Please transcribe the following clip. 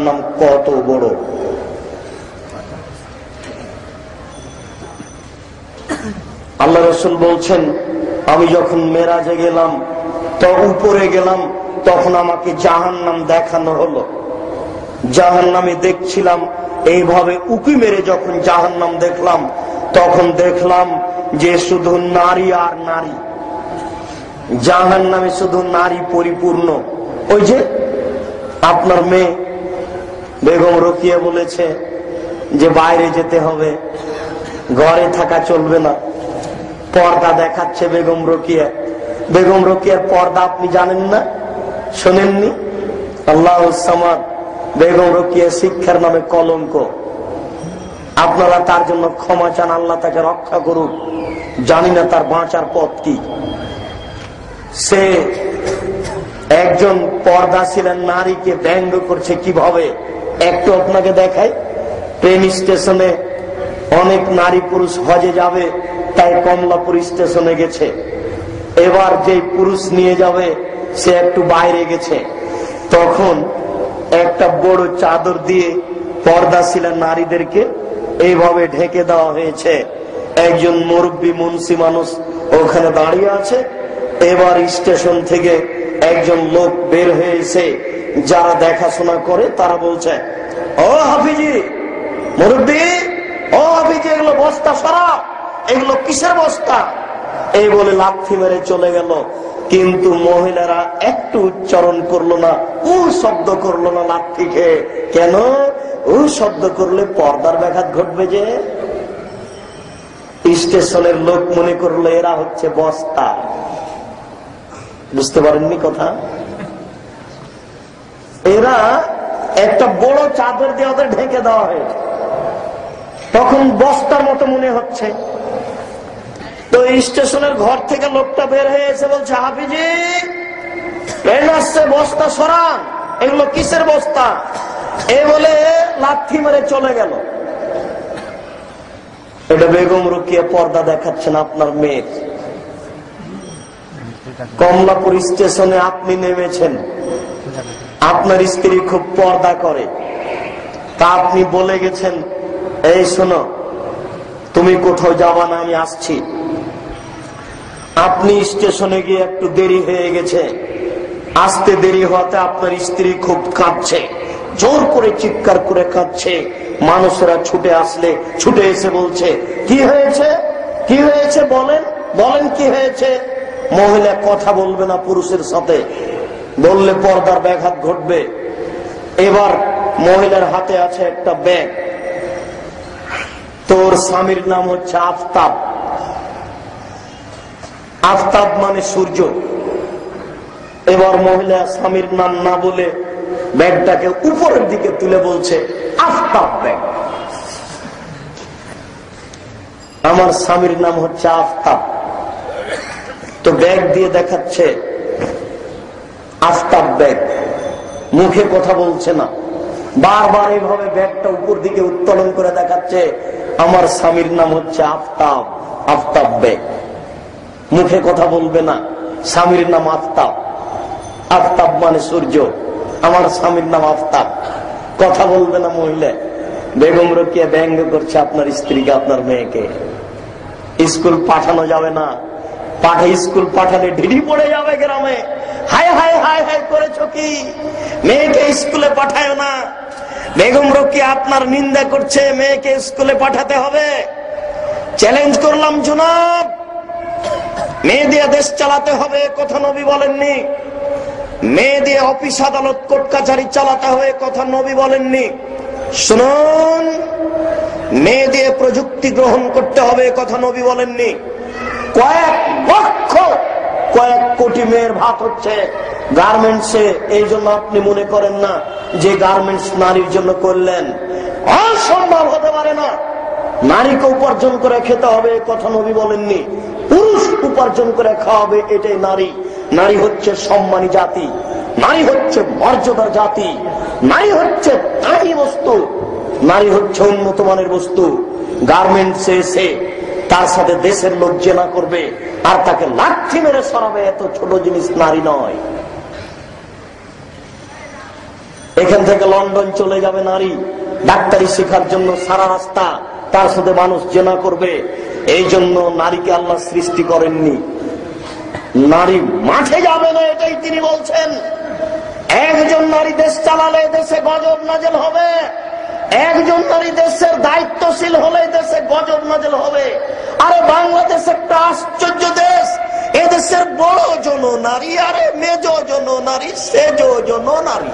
নাম কত বড়। আল্লাহ রাসূল বলছেন, আমি যখন মেরাজে গেলাম তো উপরে গেলাম, তখন আমাকে জাহান্নাম দেখানো হলো। জাহান্নামে দেখছিলাম, এইভাবে উকি মেরে যখন জাহান্নাম দেখলাম, তখন দেখলাম যে শুধু নারী আর নারী। জাহান্নামে শুধু নারী পরিপূর্ণ। ওই যে আপনার মেয়ে বেগম রোকিয়া বলেছে যে বাইরে যেতে হবে, ঘরে থাকা চলবে না, পর্দা দেখাচ্ছে বেগম রোকিয়া। বেগম রোকিয়ার পর্দা আপনি জানেন না, শোনেননি? আল্লাহুস সামাদ। বেগম রোকিয়া শিক্ষার নামে কলঙ্ক। আপনারা তার জন্য ক্ষমা চান, আল্লাহ তাকে রক্ষা করুক। জানি না তার বাঁচার পথ কি। সে একজন পর্দা ছিলেন, নারীকে ব্যঙ্গ করছে কিভাবে একটু আপনাকে দেখাই। ট্রেন স্টেশনে অনেক নারী পুরুষ হজে যাবে, তাই কমলাপুর স্টেশনে গেছে। এবার যে পুরুষ নিয়ে যাবে সে একটু বাইরে গেছে, তখন একটা বড় চাদর দিয়ে পর্দা ছিলেন নারীদেরকে এইভাবে ঢেকে দেওয়া হয়েছে। একজন মুরব্বী মুন্সি মানুষ ওখানে দাঁড়িয়ে আছে। এবার স্টেশন থেকে একজন লোক বের হয়েছে, যারা দেখাশোনা করে তারা বলছে, ও হাফিজি, মুরব্বী, ও হাফিজি, এগুলো বস্তা সরাও, এগুলো কিসের বস্তা? এই বলে লাথি মেরে চলে গেল। কিন্তু মহিলারা একটু উচ্চারণ করলো না, উ শব্দ করলো না লাথি খেয়ে। কেন? উ শব্দ করলে পর্দার ব্যাঘাত ঘটবে। যে স্টেশনের লোক মনে করলো এরা হচ্ছে বস্তা। বুঝতে পারেননি কথা? এরা একটা বড় চাদর দিয়ে ওদের ঢেকে দেওয়া হয়েছে, তখন বস্তার মতো মনে হচ্ছে। তো স্টেশনের ঘর থেকে লোকটা বের হয়ে এসে বলছে, হাফিজি, ট্রেন আসছে, বস্তা সরান, এগুলো কিসের বস্তা? এই বলে লাথি মেরে চলে গেল। এটা বেগম রোকিয়া পর্দা দেখাচ্ছেন আপনার মেয়ের। কমলাপুর স্টেশনে আপনি নেমেছেন, আপনার স্ত্রী খুব পর্দা করে, তা আপনি বলে গেছেন, এই শোনো, তুমি কোথাও যাবা না, আমি আসছি। আপনি স্টেশনে গিয়ে একটু দেরি হয়ে গেছে। আসতে দেরি হওয়াতে আপনার স্ত্রী খুব কাঁদছে, জোর করে চিৎকার করে কাঁদছে। মানুষেরা ছুটে আসলে ছুটে এসে বলছে, কি হয়েছে, কি হয়েছে, বলেন, বলেন কি হয়েছে। মহিলা কথা বলবে না পুরুষের সাথে, বললে পর্দার ব্যাঘাত ঘটবে। এবার মহিলার হাতে আছে একটা ব্যাগ। তোর স্বামীর নাম হচ্ছে আফতাব। আফতাব মানে সূর্য। এবার মহিলা স্বামীর নাম না বলে ব্যাগটাকে উপরের দিকে তুলে বলছে, আফতাব ব্যাগ। আমার স্বামীর নাম হচ্ছে আফতাব। তো ব্যাগ দিয়ে দেখাচ্ছে আফতাব ব্যাগ, মুখে কথা বলছে না। বারবার এইভাবে ব্যাগটা উপর দিকে উত্তোলন করে দেখাচ্ছে, আমার স্বামীর নাম হচ্ছে আফতাব, আফতাব ব্যাগ। মুখে কথা বলবে না, স্বামীর নাম আফতাব। আফতাব মানে সূর্য, আমার স্বামীর নাম আফতাব। কথা বলবে না মহিলা। বেগম রোকিয়া ব্যঙ্গ করছে আপনার স্ত্রীকে, আপনার মেয়েকে। স্কুল পাঠানো যাবে না, স্কুল পাঠালে ঢিড়ি পড়ে যাবে গ্রামে। হায় হায় হায় হায় করেছো কি, মেয়েকে স্কুলে পাঠায় না। বেগম রোকিয়া আপনার নিন্দা করছে, মেয়েকে স্কুলে পাঠাতে হবে। চ্যালেঞ্জ করলাম জনাব, মেয়ে দিয়ে দেশ চালাতে হবে, কথা নবী বলেননি। মেয়ে দিয়ে অফিস আদালত কোর্ট কাছারি চালাতে হবে, কথা নবী বলেননি। শুনুন, মেয়ে দিয়ে প্রযুক্তি গ্রহণ করতে হবে, কথা নবী বলেননি। কয়েক লক্ষ, কয়েক কোটি মেয়ের ভাত হচ্ছে গার্মেন্টসে। এই জন্য আপনি মনে করেন না যে গার্মেন্টস নারীর জন্য করলেন। অসম্ভব হতে পারে না। নারীকে উপার্জন করে খেতে হবে, কথা নবী বলেননি। পুরুষ উপার্জন করে খাওয়াবে, এটাই নারী। নারী হচ্ছে সম্মানী জাতি, নারী হচ্ছে মর্যাদার জাতি, নারী হচ্ছে দামি বস্তু, নারী হচ্ছে উন্নত মানের বস্তু। গার্মেন্টসে এসে তার সাথে দেশের লোক জেনা করবে আর তাকে লাঠি মেরে সরাবে, এত ছোট জিনিস নারী নয়। এখান থেকে লন্ডন চলে যাবে নারী ডাক্তারি শেখার জন্য, সারা রাস্তা তার সাথে মানুষ জেনা করবে। এই জন্য নারীকে আল্লাহ সৃষ্টি করেননি। নারী মাঠে যাবে না, এটাই তিনি বলছেন। একজন নারী দেশ চালালে দেশে গজব নাজেল হবে, একজন নারী দেশের দায়িত্বশীল হলে দেশে গজব নাজেল হবে। আরে বাংলাদেশ একটা আশ্চর্য দেশ, এদেশের বড় জন নারী, আরে মেজ জন নারী, সেজ জন নারী।